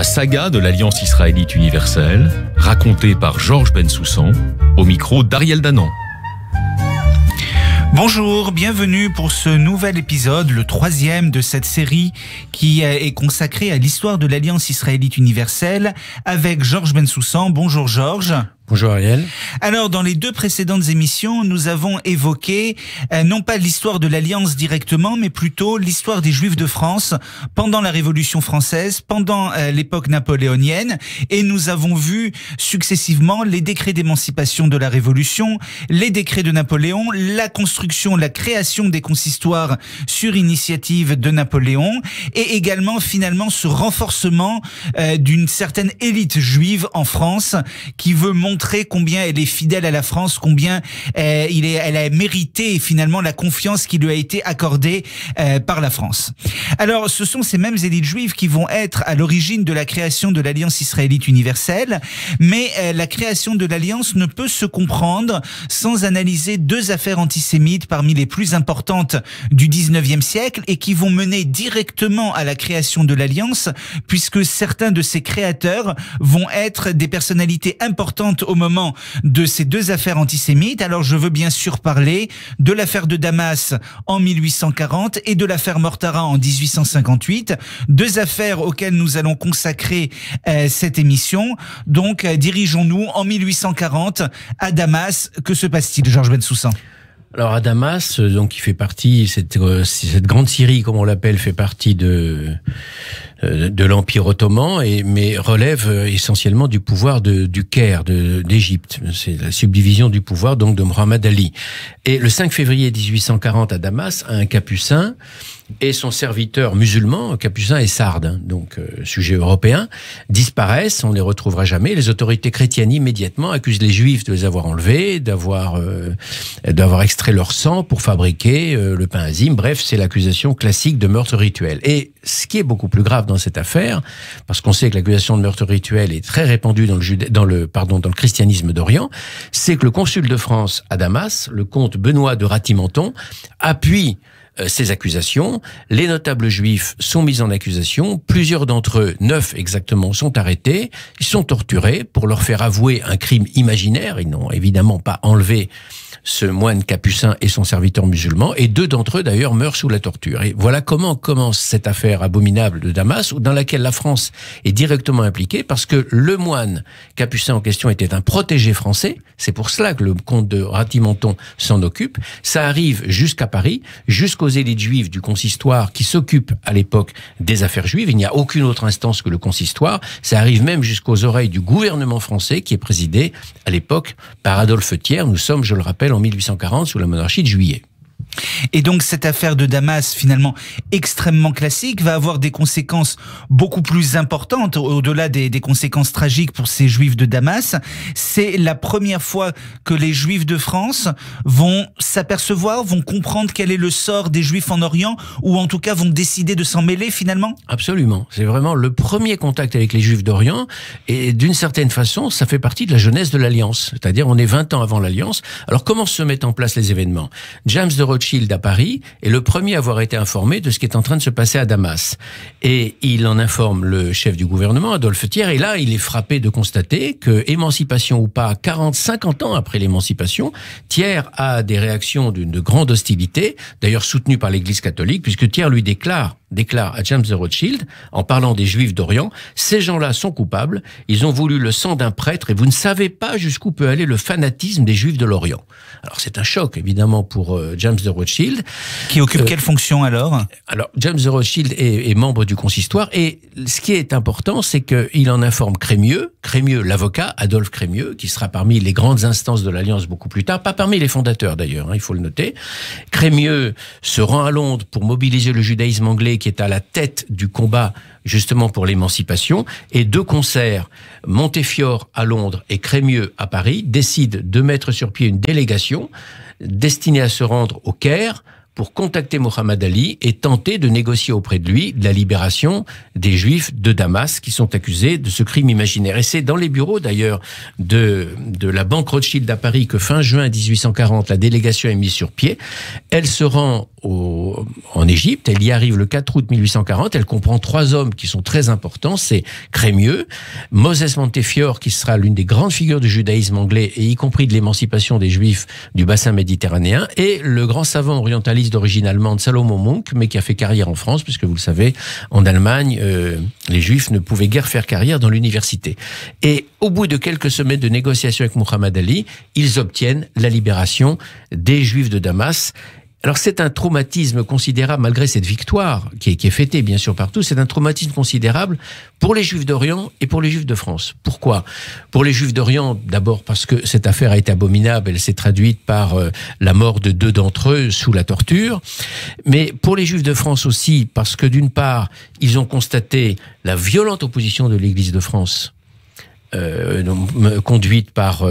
La saga de l'Alliance israélite universelle, racontée par Georges Bensoussan, au micro d'Ariel Danan. Bonjour, bienvenue pour ce nouvel épisode, le 3e de cette série qui est consacrée à l'histoire de l'Alliance israélite universelle avec Georges Bensoussan. Bonjour Georges. Bonjour Ariel. Alors, dans les 2 précédentes émissions, nous avons évoqué non pas l'histoire de l'Alliance directement, mais plutôt l'histoire des Juifs de France pendant la Révolution française, pendant l'époque napoléonienne, et nous avons vu successivement les décrets d'émancipation de la Révolution, les décrets de Napoléon, la construction, la création des consistoires sur initiative de Napoléon, et également finalement ce renforcement d'une certaine élite juive en France qui veut montrer combien elle est fidèle à la France, combien elle a mérité finalement la confiance qui lui a été accordée par la France. Alors, ce sont ces mêmes élites juives qui vont être à l'origine de la création de l'Alliance israélite universelle, mais la création de l'Alliance ne peut se comprendre sans analyser 2 affaires antisémites parmi les plus importantes du 19e siècle et qui vont mener directement à la création de l'Alliance, puisque certains de ses créateurs vont être des personnalités importantes au moment de ces 2 affaires antisémites. Alors je veux bien sûr parler de l'affaire de Damas en 1840 et de l'affaire Mortara en 1858, 2 affaires auxquelles nous allons consacrer cette émission. Donc dirigeons-nous en 1840 à Damas. Que se passe-t-il, Georges Bensoussan ? Alors à Damas, donc qui fait partie, cette grande Syrie comme on l'appelle, fait partie de l'Empire ottoman, mais relève essentiellement du pouvoir du Caire, d'Égypte. C'est la subdivision du pouvoir donc de Mohammed Ali. Et le 5 février 1840 à Damas, un capucin et son serviteur musulman, capucin et sarde, donc sujet européen, disparaissent, on les retrouvera jamais. Les autorités chrétiennes immédiatement accusent les Juifs de les avoir enlevés, d'avoir extrait leur sang pour fabriquer le pain azim. Bref, c'est l'accusation classique de meurtre rituel. Et ce qui est beaucoup plus grave dans cette affaire, parce qu'on sait que l'accusation de meurtre rituel est très répandue dans le christianisme d'Orient, c'est que le consul de France à Damas, le comte Benoît de Ratimenton, appuie ces accusations. Les notables juifs sont mis en accusation. Plusieurs d'entre eux, 9 exactement, sont arrêtés. Ils sont torturés pour leur faire avouer un crime imaginaire. Ils n'ont évidemment pas enlevé ce moine capucin et son serviteur musulman. Et 2 d'entre eux, d'ailleurs, meurent sous la torture. Et voilà comment commence cette affaire abominable de Damas, dans laquelle la France est directement impliquée, parce que le moine capucin en question était un protégé français. C'est pour cela que le comte de Ratimenton s'en occupe. Ça arrive jusqu'à Paris, jusqu'aux élites juives du consistoire qui s'occupent à l'époque des affaires juives. Il n'y a aucune autre instance que le consistoire. Ça arrive même jusqu'aux oreilles du gouvernement français qui est présidé à l'époque par Adolphe Thiers. Nous sommes, je le rappelle, en 1840 sous la monarchie de Juillet. Et donc cette affaire de Damas, finalement extrêmement classique, va avoir des conséquences beaucoup plus importantes, au-delà des conséquences tragiques pour ces Juifs de Damas. C'est la première fois que les Juifs de France vont s'apercevoir, vont comprendre quel est le sort des Juifs en Orient, ou en tout cas vont décider de s'en mêler finalement. Absolument, c'est vraiment le premier contact avec les Juifs d'Orient, et d'une certaine façon, ça fait partie de la jeunesse de l'Alliance, c'est-à-dire on est 20 ans avant l'Alliance. Alors comment se mettent en place les événements ? James de Rothschild à Paris est le premier à avoir été informé de ce qui est en train de se passer à Damas. Et il en informe le chef du gouvernement, Adolphe Thiers, et là, il est frappé de constater que, émancipation ou pas, 50 ans après l'émancipation, Thiers a des réactions de grande hostilité, d'ailleurs soutenues par l'Église catholique, puisque Thiers lui déclare à James de Rothschild, en parlant des Juifs d'Orient, ces gens-là sont coupables, ils ont voulu le sang d'un prêtre et vous ne savez pas jusqu'où peut aller le fanatisme des Juifs de l'Orient. Alors c'est un choc évidemment pour James de Rothschild. Qui occupe quelle fonction alors ? Alors James de Rothschild est membre du consistoire et ce qui est important c'est qu'il en informe Crémieux, l'avocat, Adolphe Crémieux, qui sera parmi les grandes instances de l'Alliance beaucoup plus tard, pas parmi les fondateurs d'ailleurs, il faut le noter. Crémieux se rend à Londres pour mobiliser le judaïsme anglais qui est à la tête du combat justement pour l'émancipation, et de concert, Montefiore à Londres et Crémieux à Paris décident de mettre sur pied une délégation destinée à se rendre au Caire pour contacter Mohammed Ali et tenter de négocier auprès de lui la libération des Juifs de Damas qui sont accusés de ce crime imaginaire. Et c'est dans les bureaux d'ailleurs de la Banque Rothschild à Paris que fin juin 1840, la délégation est mise sur pied. Elle se rend en Égypte, elle y arrive le 4 août 1840, elle comprend 3 hommes qui sont très importants, c'est Crémieux, Moses Montefiore qui sera l'une des grandes figures du judaïsme anglais et y compris de l'émancipation des Juifs du bassin méditerranéen, et le grand savant orientaliste d'origine allemande Salomon Munk, mais qui a fait carrière en France, puisque vous le savez, en Allemagne, les Juifs ne pouvaient guère faire carrière dans l'université. Et au bout de quelques semaines de négociations avec Mohammed Ali, ils obtiennent la libération des Juifs de Damas. Alors c'est un traumatisme considérable malgré cette victoire qui est fêtée bien sûr partout. C'est un traumatisme considérable pour les Juifs d'Orient et pour les Juifs de France. Pourquoi ? Pour les Juifs d'Orient, d'abord parce que cette affaire a été abominable. Elle s'est traduite par la mort de 2 d'entre eux sous la torture. Mais pour les Juifs de France aussi parce que d'une part, ils ont constaté la violente opposition de l'Église de France. Conduite par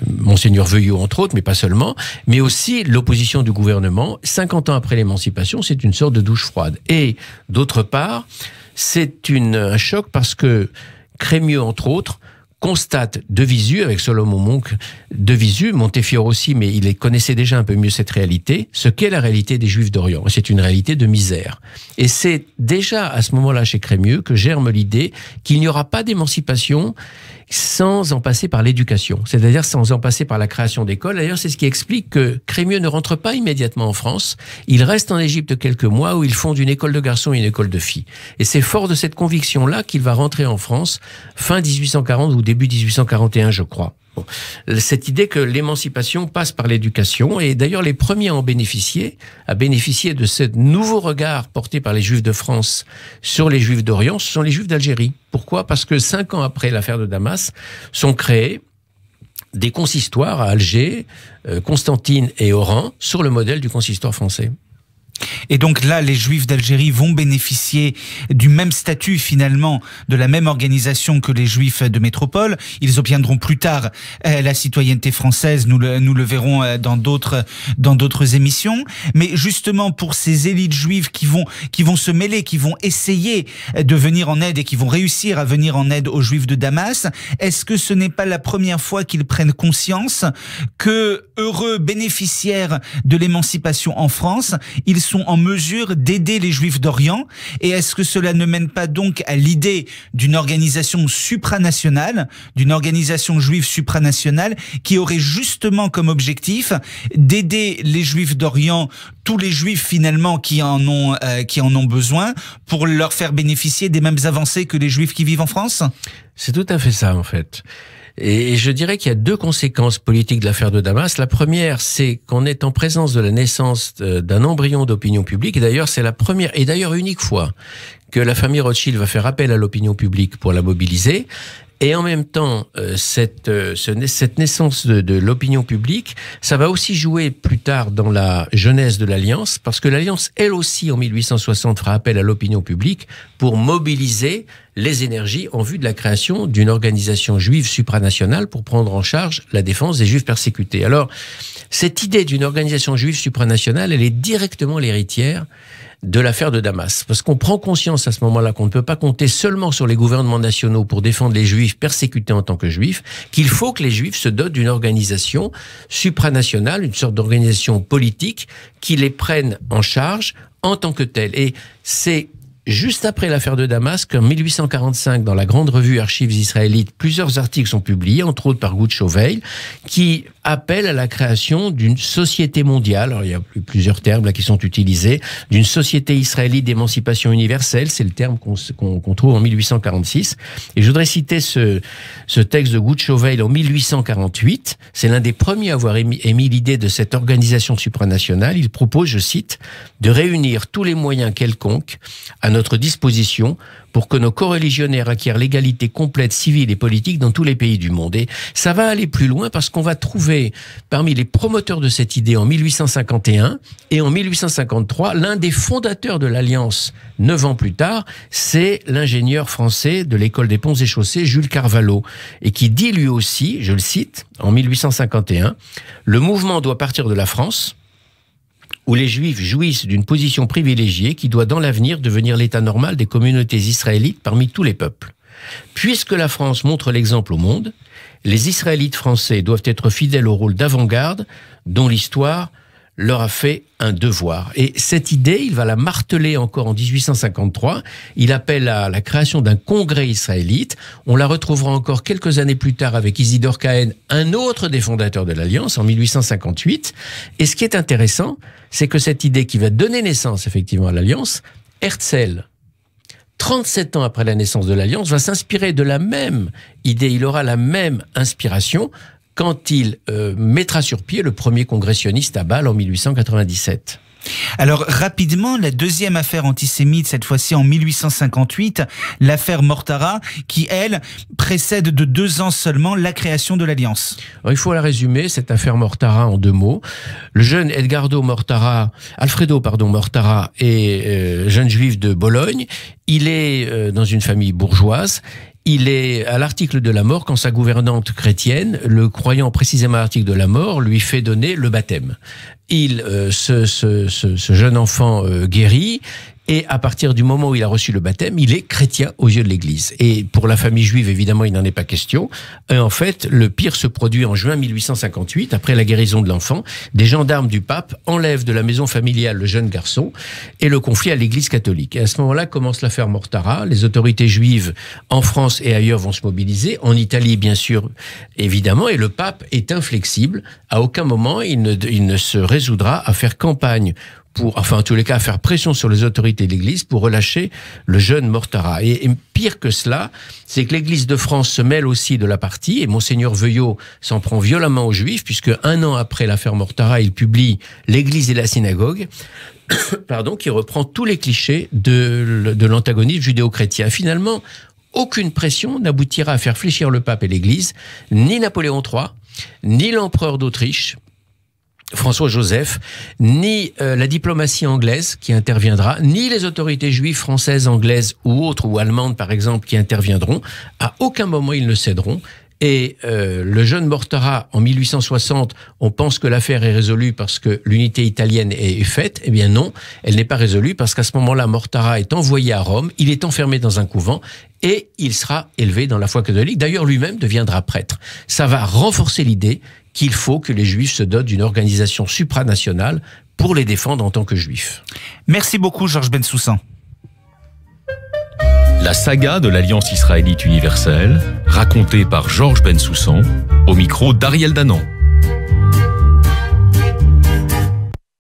Monseigneur Veuillot entre autres, mais pas seulement, mais aussi l'opposition du gouvernement. 50 ans après l'émancipation, c'est une sorte de douche froide. Et d'autre part, c'est un choc parce que Crémieux entre autres constate de visu, avec Salomon Munk, de visu, Montefiore aussi, mais il connaissait déjà un peu mieux cette réalité, ce qu'est la réalité des Juifs d'Orient. C'est une réalité de misère. Et c'est déjà à ce moment-là chez Crémieux que germe l'idée qu'il n'y aura pas d'émancipation sans en passer par l'éducation, c'est-à-dire sans en passer par la création d'écoles. D'ailleurs, c'est ce qui explique que Crémieux ne rentre pas immédiatement en France. Il reste en Égypte quelques mois où il fonde une école de garçons et une école de filles. Et c'est fort de cette conviction-là qu'il va rentrer en France fin 1840 ou début 1841, je crois. Bon. Cette idée que l'émancipation passe par l'éducation, et d'ailleurs les premiers à bénéficier de ce nouveau regard porté par les Juifs de France sur les Juifs d'Orient, ce sont les Juifs d'Algérie. Pourquoi ? Parce que 5 ans après l'affaire de Damas, sont créés des consistoires à Alger, Constantine et Oran, sur le modèle du consistoire français. Et donc là, les Juifs d'Algérie vont bénéficier du même statut finalement, de la même organisation que les Juifs de métropole. Ils obtiendront plus tard la citoyenneté française, nous le verrons dans d'autres émissions. Mais justement pour ces élites juives qui vont se mêler, qui vont essayer de venir en aide et qui vont réussir à venir en aide aux Juifs de Damas, est-ce que ce n'est pas la première fois qu'ils prennent conscience que, heureux bénéficiaires de l'émancipation en France, ils sont en mesure d'aider les Juifs d'Orient? Et est-ce que cela ne mène pas donc à l'idée d'une organisation supranationale, d'une organisation juive supranationale qui aurait justement comme objectif d'aider les Juifs d'Orient, tous les Juifs finalement qui en ont besoin, pour leur faire bénéficier des mêmes avancées que les Juifs qui vivent en France? C'est tout à fait ça en fait. Et je dirais qu'il y a 2 conséquences politiques de l'affaire de Damas. La première, c'est qu'on est en présence de la naissance d'un embryon d'opinion publique. Et d'ailleurs, c'est la première et d'ailleurs unique fois que la famille Rothschild va faire appel à l'opinion publique pour la mobiliser. Et en même temps, cette naissance de l'opinion publique, ça va aussi jouer plus tard dans la genèse de l'Alliance, parce que l'Alliance, elle aussi, en 1860, fera appel à l'opinion publique pour mobiliser les énergies en vue de la création d'une organisation juive supranationale pour prendre en charge la défense des Juifs persécutés. Alors, cette idée d'une organisation juive supranationale, elle est directement l'héritière de l'affaire de Damas. Parce qu'on prend conscience à ce moment-là qu'on ne peut pas compter seulement sur les gouvernements nationaux pour défendre les Juifs persécutés en tant que Juifs, qu'il faut que les Juifs se dotent d'une organisation supranationale, une sorte d'organisation politique qui les prenne en charge en tant que telle. Et c'est juste après l'affaire de Damas qu'en 1845, dans la grande revue Archives israélites, plusieurs articles sont publiés, entre autres par Gut Chauveil, qui appellent à la création d'une société mondiale. Alors, il y a plusieurs termes là qui sont utilisés. D'une société israélite d'émancipation universelle, c'est le terme qu'on trouve en 1846. Et je voudrais citer ce texte de Gut Chauveil en 1848. C'est l'un des premiers à avoir émis l'idée de cette organisation supranationale. Il propose, je cite, de réunir tous les moyens quelconques à notre disposition pour que nos coreligionnaires acquièrent l'égalité complète civile et politique dans tous les pays du monde. Et ça va aller plus loin parce qu'on va trouver parmi les promoteurs de cette idée en 1851 et en 1853, l'un des fondateurs de l'Alliance 9 ans plus tard, c'est l'ingénieur français de l'école des ponts et chaussées, Jules Carvalho, et qui dit lui aussi, je le cite, en 1851, « Le mouvement doit partir de la France. où les Juifs jouissent d'une position privilégiée qui doit dans l'avenir devenir l'état normal des communautés israélites parmi tous les peuples. Puisque la France montre l'exemple au monde, les Israélites français doivent être fidèles au rôle d'avant-garde dont l'histoire leur a fait un devoir. Et cette idée, il va la marteler encore en 1853. Il appelle à la création d'un congrès israélite. On la retrouvera encore quelques années plus tard avec Isidore Cahen, un autre des fondateurs de l'Alliance, en 1858. Et ce qui est intéressant, c'est que cette idée qui va donner naissance effectivement à l'Alliance, Herzl, 37 ans après la naissance de l'Alliance, va s'inspirer de la même idée. Il aura la même inspiration quand il mettra sur pied le premier congrès sioniste à Bâle en 1897. Alors rapidement, la deuxième affaire antisémite, cette fois-ci en 1858, l'affaire Mortara, qui elle précède de 2 ans seulement la création de l'Alliance. Alors, il faut la résumer, cette affaire Mortara, en 2 mots. Le jeune Alfredo Mortara est jeune juif de Bologne. Il est dans une famille bourgeoise. Il est à l'article de la mort quand sa gouvernante chrétienne, le croyant précisément à l'article de la mort, lui fait donner le baptême. Ce jeune enfant guérit. Et à partir du moment où il a reçu le baptême, il est chrétien aux yeux de l'Église. Et pour la famille juive, évidemment, il n'en est pas question. Et en fait, le pire se produit en juin 1858, après la guérison de l'enfant. Des gendarmes du pape enlèvent de la maison familiale le jeune garçon et le confient à l'Église catholique. Et à ce moment-là commence l'affaire Mortara. Les autorités juives en France et ailleurs vont se mobiliser. En Italie, bien sûr, évidemment. Et le pape est inflexible. À aucun moment, il ne se résoudra à faire campagne en tous les cas, à faire pression sur les autorités de l'Église pour relâcher le jeune Mortara. Et pire que cela, c'est que l'Église de France se mêle aussi de la partie, et Monseigneur Veuillot s'en prend violemment aux Juifs, puisque 1 an après l'affaire Mortara, il publie l'Église et la synagogue, qui reprend tous les clichés de l'antagonisme judéo-chrétien. Finalement, aucune pression n'aboutira à faire fléchir le pape et l'Église, ni Napoléon III, ni l'empereur d'Autriche, François-Joseph, ni la diplomatie anglaise qui interviendra, ni les autorités juives françaises, anglaises ou autres, ou allemandes par exemple, qui interviendront. À aucun moment ils ne céderont. Et le jeune Mortara, en 1860, on pense que l'affaire est résolue parce que l'unité italienne est faite. Eh bien non, elle n'est pas résolue parce qu'à ce moment-là, Mortara est envoyé à Rome, il est enfermé dans un couvent et il sera élevé dans la foi catholique. D'ailleurs, lui-même deviendra prêtre. Ça va renforcer l'idée qu'il faut que les Juifs se dotent d'une organisation supranationale pour les défendre en tant que Juifs. Merci beaucoup, Georges Bensoussan. La saga de l'Alliance israélite universelle, racontée par Georges Bensoussan, au micro d'Ariel Danan.